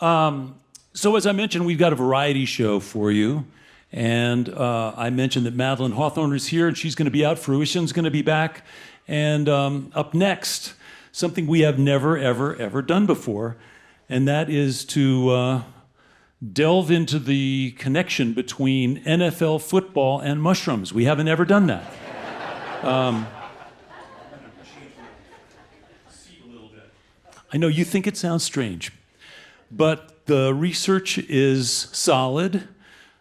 So as I mentioned, we've got a variety show for you. And I mentioned that Madeline Hawthorne is here, and she's going to be out. Fruition's going to be back. And up next, something we have never, ever, ever done before, and that is to delve into the connection between NFL football and mushrooms. We haven't ever done that. I know you think it sounds strange, but the research is solid,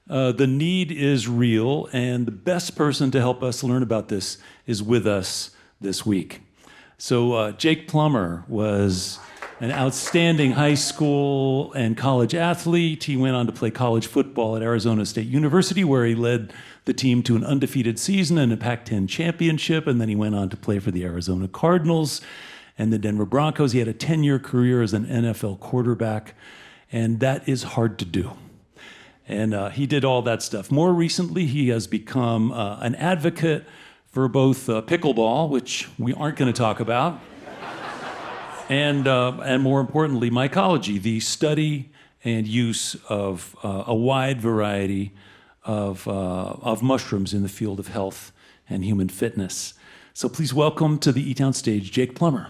the need is real, and the best person to help us learn about this is with us this week. So Jake Plummer was an outstanding high school and college athlete. He went on to play college football at Arizona State University, where he led the team to an undefeated season and a Pac-10 championship, and then he went on to play for the Arizona Cardinals and the Denver Broncos. He had a 10-year career as an NFL quarterback, and that is hard to do. And he did all that stuff. More recently, he has become an advocate for both pickleball, which we aren't going to talk about, and more importantly, mycology, the study and use of a wide variety of mushrooms in the field of health and human fitness. So please welcome to the eTown stage, Jake Plummer.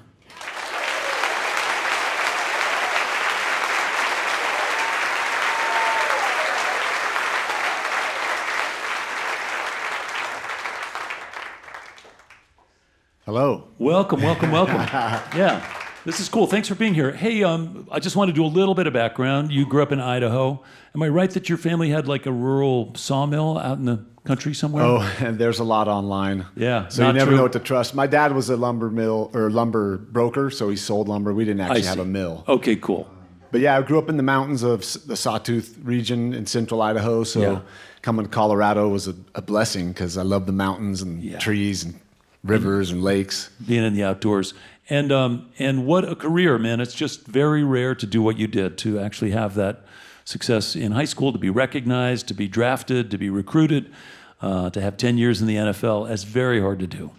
Hello. Welcome. Yeah, this is cool. Thanks for being here. Hey, I just want to do a little bit of background. You grew up in Idaho. Am I right that your family had like a rural sawmill out in the country somewhere? Oh, and there's a lot online. Yeah, so you never know what to trust. My dad was a lumber broker, so he sold lumber. We didn't actually have a mill. Okay, cool. But yeah, I grew up in the mountains of the Sawtooth region in central Idaho, so coming to Colorado was a blessing because I love the mountains and trees and rivers and lakes. Being in the outdoors. And what a career, man. It's just very rare to do what you did, to actually have that success in high school, to be recognized, to be drafted, to be recruited, to have 10 years in the NFL. That's very hard to do.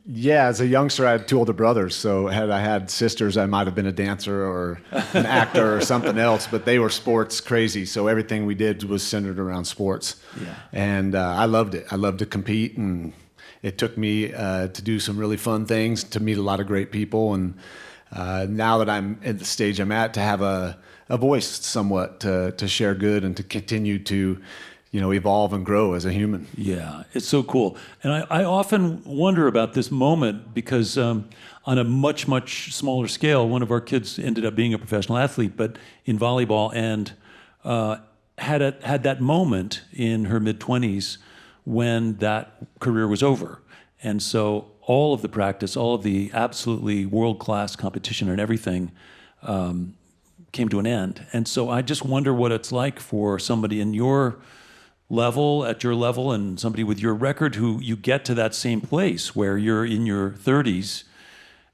Yeah, as a youngster, I had two older brothers. So had I had sisters, I might have been a dancer or an actor or something else. But they were sports crazy. So everything we did was centered around sports. Yeah. And I loved it. I loved to compete, and it took me to do some really fun things, to meet a lot of great people. And now that I'm at the stage I'm at, to have a voice somewhat to share good and to continue to, evolve and grow as a human. Yeah, it's so cool. And I often wonder about this moment because on a much, much smaller scale, one of our kids ended up being a professional athlete, but in volleyball, and had that moment in her mid-20s when that career was over. And so all of the practice, all of the absolutely world-class competition and everything came to an end. And so I just wonder what it's like for somebody in your level, at your level, and somebody with your record who you get to that same place where you're in your 30s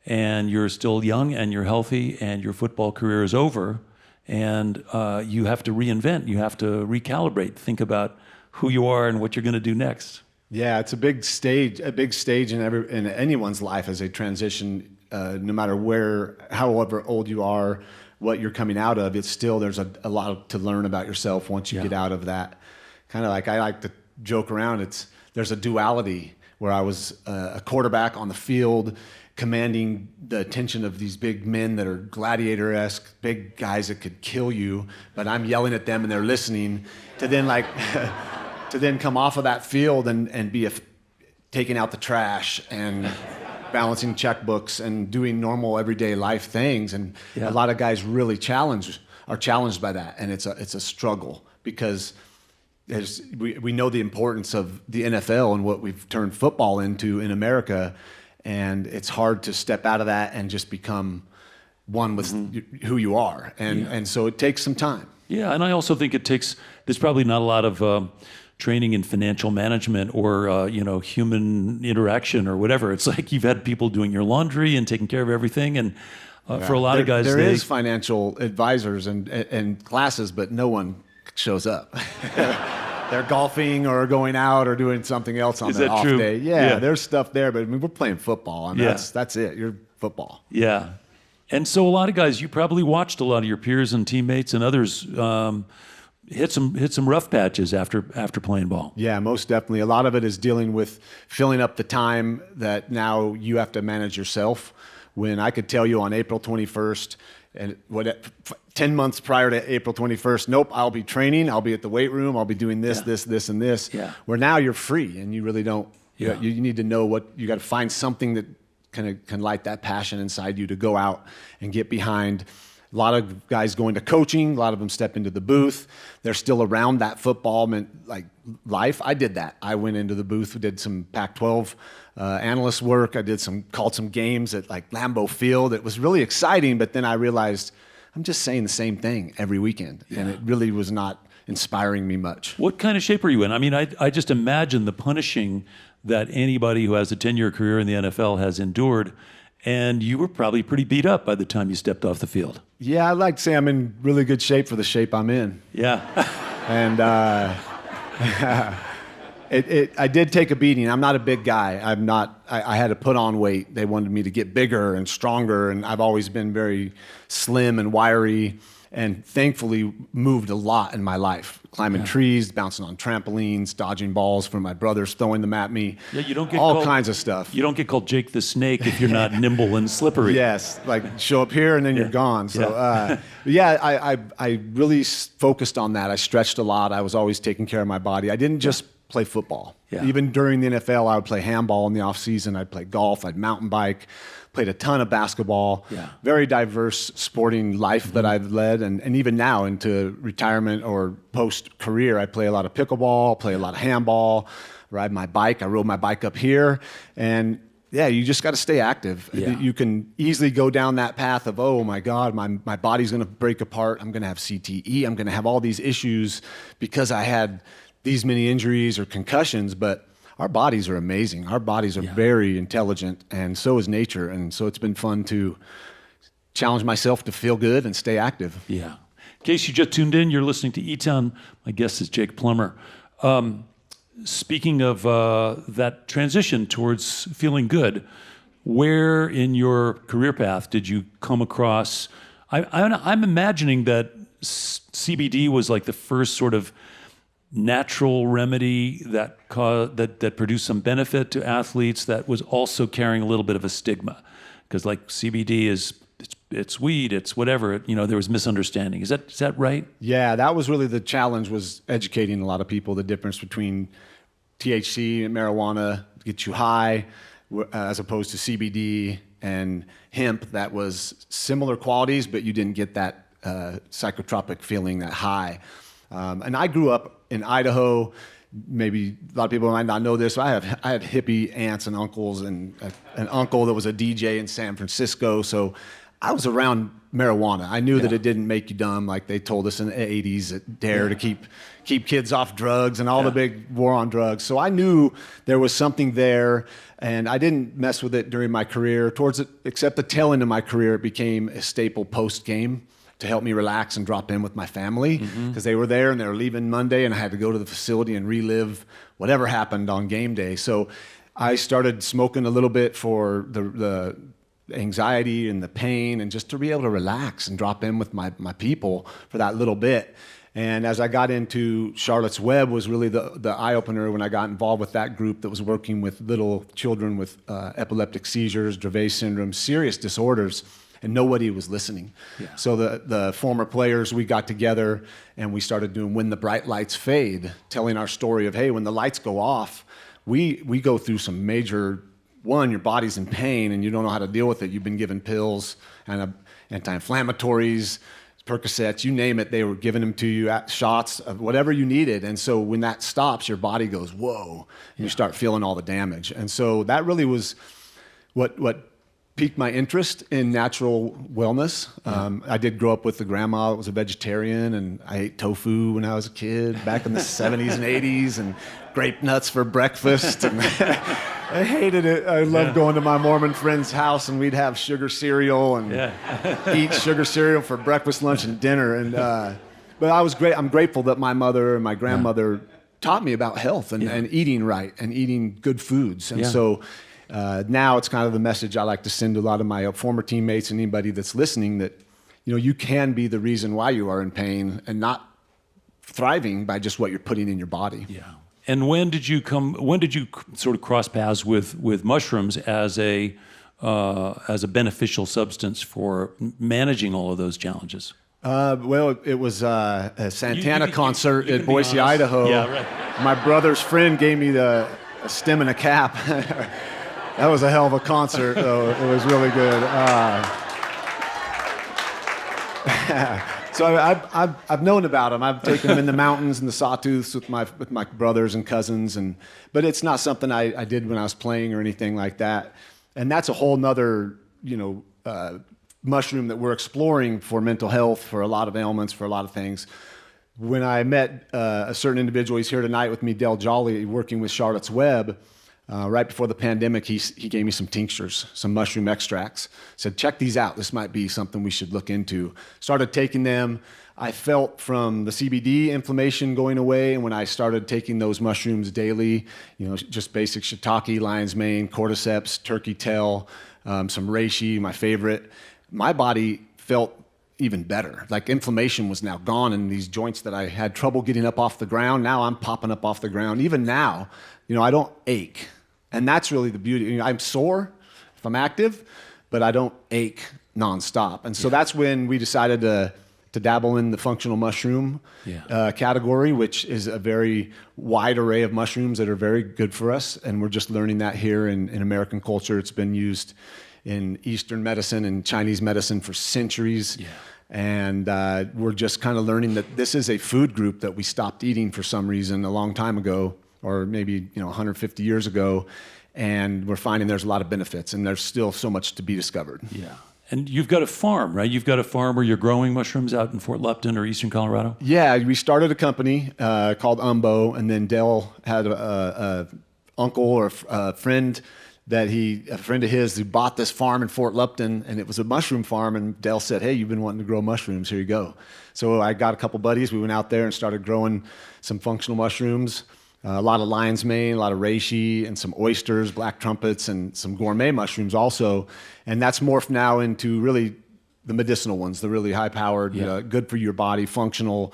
and you're still young and you're healthy and your football career is over, and you have to reinvent, you have to recalibrate, think about who you are and what you're going to do next. Yeah, it's a big stage in anyone's life as they transition, no matter however old you are, what you're coming out of. It's still, there's a lot to learn about yourself once you get out of that. Kind of like, I like to joke around, there's a duality where I was a quarterback on the field, commanding the attention of these big men that are gladiator-esque, big guys that could kill you, but I'm yelling at them and they're listening, to then to then come off of that field and be taking out the trash and balancing checkbooks and doing normal everyday life things. And a lot of guys really are challenged by that, and it's a struggle because we know the importance of the NFL and what we've turned football into in America, and it's hard to step out of that and just become one with who you are, and so it takes some time. Yeah, and I also think there's probably not a lot of training in financial management or human interaction or whatever. It's like you've had people doing your laundry and taking care of everything, and for a lot of guys, there is financial advisors and classes, but no one shows up. They're golfing or going out or doing something else on their off day. Yeah, there's stuff there, but I mean, we're playing football, and that's it. You're football. Yeah. And so a lot of guys, you probably watched a lot of your peers and teammates and others hit some rough patches after playing ball. Yeah, most definitely. A lot of it is dealing with filling up the time that now you have to manage yourself. When I could tell you on April 21st, and 10 months prior to April 21st, nope, I'll be training, I'll be at the weight room, I'll be doing this, this, and this. Yeah. Where now you're free and you really don't. Yeah. You need to know you got to find something that can light that passion inside you to go out and get behind. A lot of guys go into coaching. A lot of them step into the booth. They're still around that football life. I did that. I went into the booth, did some Pac-12 analyst work. I called some games at like Lambeau Field. It was really exciting, but then I realized I'm just saying the same thing every weekend, and it really was not inspiring me much. What kind of shape are you in? I mean, I just imagine the punishing that anybody who has a 10-year career in the NFL has endured, and you were probably pretty beat up by the time you stepped off the field. Yeah, I'd like to say I'm in really good shape for the shape I'm in. Yeah. And I did take a beating. I'm not a big guy. I had to put on weight. They wanted me to get bigger and stronger, and I've always been very slim and wiry, and thankfully moved a lot in my life. Climbing trees, bouncing on trampolines, dodging balls from my brothers, throwing them at me. Yeah, you don't get all kinds of stuff. You don't get called Jake the Snake if you're not nimble and slippery. Yes, like show up here and then you're gone. So I really focused on that. I stretched a lot. I was always taking care of my body. I didn't just play football. Yeah. Even during the NFL, I would play handball in the off season. I'd play golf. I'd mountain bike. Played a ton of basketball. Yeah. Very diverse sporting life that I've led, and even now into retirement or post-career, I play a lot of pickleball, play a lot of handball, ride my bike. I rode my bike up here, and yeah, you just got to stay active. Yeah. You can easily go down that path of, oh my God, my body's going to break apart. I'm going to have CTE. I'm going to have all these issues because I had these many injuries or concussions, but our bodies are amazing. Our bodies are very intelligent, and so is nature. And so it's been fun to challenge myself to feel good and stay active. Yeah. In case you just tuned in, you're listening to eTown. My guest is Jake Plummer. Speaking of that transition towards feeling good, where in your career path did you come across? I'm imagining that CBD was like the first sort of natural remedy that produced some benefit to athletes that was also carrying a little bit of a stigma, because like CBD it's weed, it's whatever, there was misunderstanding. Is that right? Yeah, that was really the challenge, was educating a lot of people the difference between THC and marijuana get you high as opposed to CBD and hemp that was similar qualities, but you didn't get that psychotropic feeling, that high. And I grew up in Idaho. Maybe a lot of people might not know this. I had hippie aunts and uncles, and an uncle that was a DJ in San Francisco. So I was around marijuana. I knew that it didn't make you dumb, like they told us in the 80s at DARE to keep kids off drugs and all the big war on drugs. So I knew there was something there, and I didn't mess with it during my career. Except the tail end of my career, it became a staple post-game to help me relax and drop in with my family, because they were there and they were leaving Monday, and I had to go to the facility and relive whatever happened on game day. So I started smoking a little bit for the anxiety and the pain, and just to be able to relax and drop in with my people for that little bit. And as I got into Charlotte's Web was really the eye-opener when I got involved with that group that was working with little children with epileptic seizures, Dravet syndrome, serious disorders, and nobody was listening. Yeah. So the former players, we got together and we started doing When the Bright Lights Fade, telling our story of, hey, when the lights go off, we go through some major, your body's in pain and you don't know how to deal with it. You've been given pills and anti-inflammatories, Percocets, you name it, they were giving them to you, shots of whatever you needed. And so when that stops, your body goes, whoa, and you start feeling all the damage. And so that really was what piqued my interest in natural wellness. I did grow up with a grandma that was a vegetarian, and I ate tofu when I was a kid back in the 70s and 80s, and grape nuts for breakfast. And I hated it. I loved going to my Mormon friend's house, and we'd have sugar cereal and eat sugar cereal for breakfast, lunch, and dinner. And but I was great. I'm grateful that my mother and my grandmother taught me about health and eating right and eating good foods. And so Now it's kind of the message I like to send to a lot of my former teammates and anybody that's listening, that you can be the reason why you are in pain and not thriving by just what you're putting in your body. Yeah. And when did you sort of cross paths with mushrooms as a beneficial substance for managing all of those challenges? Well, it was a Santana concert you at can be Boise, honest. Idaho. Yeah, right. My brother's friend gave me a stem and a cap. That was a hell of a concert, though. It was really good. So I've known about them. I've taken them in the mountains and the sawtooths with my brothers and cousins, but it's not something I did when I was playing or anything like that. And that's a whole nother, mushroom that we're exploring for mental health, for a lot of ailments, for a lot of things. When I met a certain individual, he's here tonight with me, Del Jolly, working with Charlotte's Web. Right before the pandemic, he gave me some tinctures, some mushroom extracts. Said, check these out. This might be something we should look into. Started taking them. I felt from the CBD inflammation going away, and when I started taking those mushrooms daily, just basic shiitake, lion's mane, cordyceps, turkey tail, some reishi, my favorite, my body felt even better. Like inflammation was now gone in these joints that I had trouble getting up off the ground. Now I'm popping up off the ground. Even now, I don't ache. And that's really the beauty. I'm sore if I'm active, but I don't ache nonstop. And so that's when we decided to dabble in the functional mushroom category, which is a very wide array of mushrooms that are very good for us. And we're just learning that here in American culture. It's been used in Eastern medicine and Chinese medicine for centuries. Yeah. And we're just kind of learning that this is a food group that we stopped eating for some reason a long time ago, or maybe 150 years ago, and we're finding there's a lot of benefits, and there's still so much to be discovered. Yeah. And you've got a farm, right? You've got a farm where you're growing mushrooms out in Fort Lupton or Eastern Colorado? Yeah, we started a company called Umbo, and then Dell had a uncle or a friend of his who bought this farm in Fort Lupton, and it was a mushroom farm, and Dell said, hey, you've been wanting to grow mushrooms, here you go. So I got a couple buddies, we went out there and started growing some functional mushrooms, a lot of lion's mane, a lot of reishi, and some oysters, black trumpets, and some gourmet mushrooms also. And that's morphed now into really the medicinal ones, the really high-powered, good for your body, functional,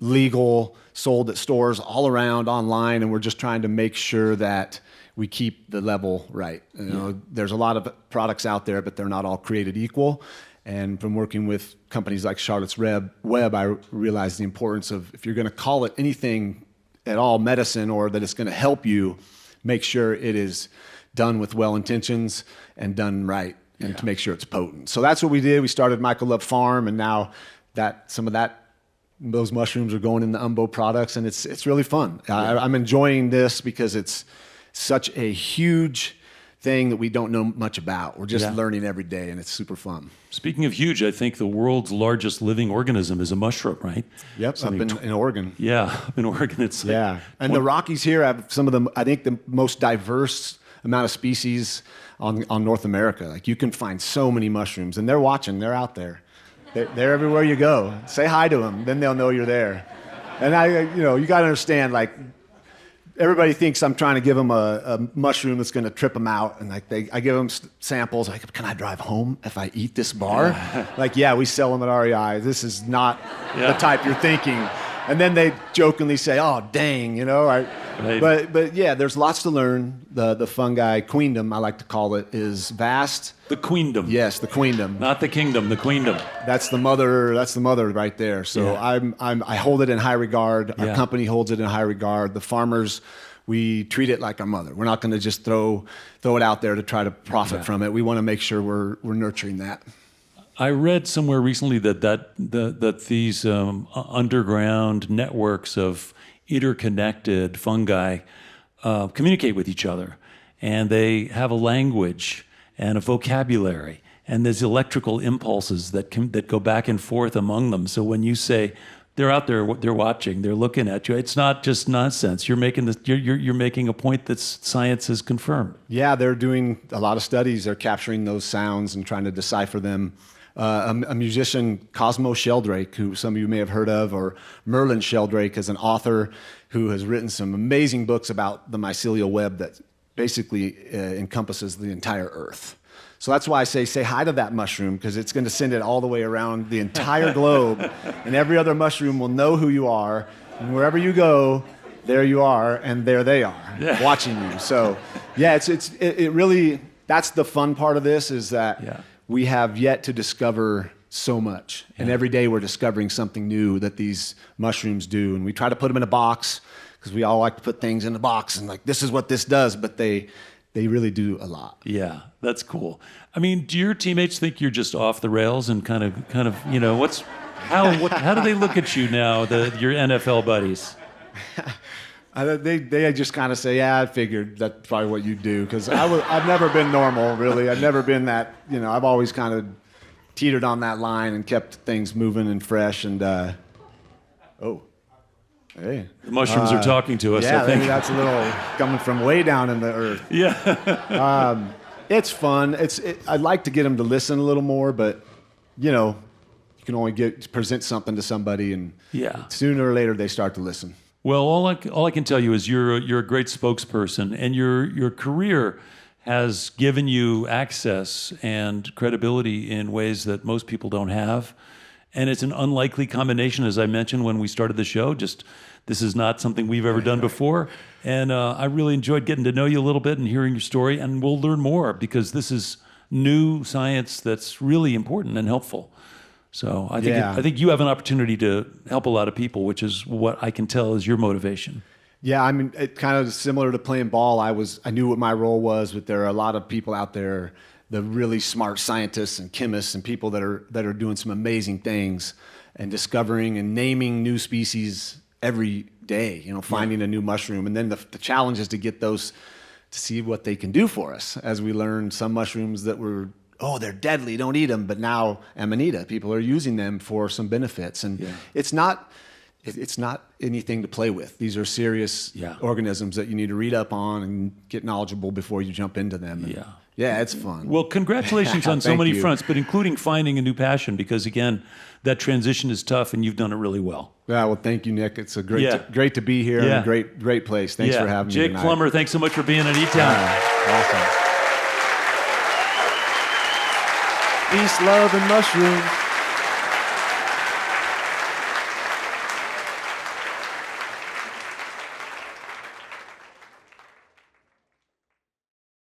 legal, sold at stores all around online, and we're just trying to make sure that we keep the level right. There's a lot of products out there, but they're not all created equal. And from working with companies like Charlotte's Web, I realized the importance of, if you're going to call it anything at all medicine, or that it's going to help you, make sure it is done with well intentions and done right, and to make sure it's potent. So that's what we did. We started Michael Love Farm, and now those mushrooms are going in the Umbo products, and it's really fun. I'm enjoying this because it's such a huge thing that we don't know much about. We're just learning every day, and it's super fun. Speaking of huge, I think the world's largest living organism is a mushroom, right? Yep, up in Oregon. Yeah, up in Oregon. It's and the Rockies here have some of the most diverse amount of species on North America. Like, you can find so many mushrooms, and they're watching. They're out there. They're everywhere you go. Say hi to them, then they'll know you're there. And you got to understand, like, everybody thinks I'm trying to give them a mushroom that's going to trip them out, and I give them samples. Like, can I drive home if I eat this bar? We sell them at REI. This is not the type you're thinking. And then they jokingly say, "Oh, dang," Right. But there's lots to learn. The fungi queendom, I like to call it, is vast. The queendom. Yes, the queendom. Not the kingdom, the queendom. That's the mother. That's the mother right there. So I hold it in high regard. Our company holds it in high regard. The farmers, we treat it like our mother. We're not going to just throw it out there to try to profit from it. We want to make sure we're nurturing that. I read somewhere recently that these underground networks of interconnected fungi communicate with each other, and they have a language and a vocabulary, and there's electrical impulses that go back and forth among them. So when you say they're out there, they're watching, they're looking at you, it's not just nonsense. You're making you're making a point that science has confirmed. Yeah, they're doing a lot of studies. They're capturing those sounds and trying to decipher them. A musician, Cosmo Sheldrake, who some of you may have heard of, or Merlin Sheldrake, is an author who has written some amazing books about the mycelial web that basically encompasses the entire earth. So that's why I say hi to that mushroom, because it's going to send it all the way around the entire globe, and every other mushroom will know who you are, and wherever you go, there you are, and there they are, watching you. So, yeah, it really, that's the fun part of this, is that we have yet to discover so much, and every day we're discovering something new that these mushrooms do, and we try to put them in a box, because we all like to put things in a box, and like, this is what this does, but they really do a lot. Yeah, that's cool. I mean, do your teammates think you're just off the rails and kind of, you know, how do they look at you now, your NFL buddies? They just kind of say, yeah, I figured that's probably what you do, because I've never been normal, really. I've never been that, you know, I've always kind of teetered on that line and kept things moving and fresh, and, hey. The mushrooms are talking to us, yeah, I think. Maybe that's a little coming from way down in the earth. Yeah. It's fun. I'd like to get them to listen a little more, but, you know, you can only present something to somebody, and sooner or later they start to listen. Well, all I can tell you is you're a great spokesperson, and your career has given you access and credibility in ways that most people don't have. And it's an unlikely combination, as I mentioned when we started the show. Just, this is not something we've ever done before. And I really enjoyed getting to know you a little bit and hearing your story. And we'll learn more, because this is new science that's really important and helpful. So I think you have an opportunity to help a lot of people, which is what I can tell is your motivation. Yeah, I mean, it kind of similar to playing ball. I knew what my role was, but there are a lot of people out there, the really smart scientists and chemists and people that are doing some amazing things and discovering and naming new species every day, you know, finding a new mushroom. And then the challenge is to get those, to see what they can do for us, as we learn some mushrooms that were, they're deadly, don't eat them. But now Amanita, people are using them for some benefits. And it's not anything to play with. These are serious organisms that you need to read up on and get knowledgeable before you jump into them. And yeah, it's fun. Well, congratulations on so many fronts, but including finding a new passion, because again, that transition is tough, and you've done it really well. Yeah, well, thank you, Nick. It's great to be here, and a great place. Thanks for having me Jake tonight. Plummer, thanks so much for being at eTown. Awesome. Peace, love, and mushrooms.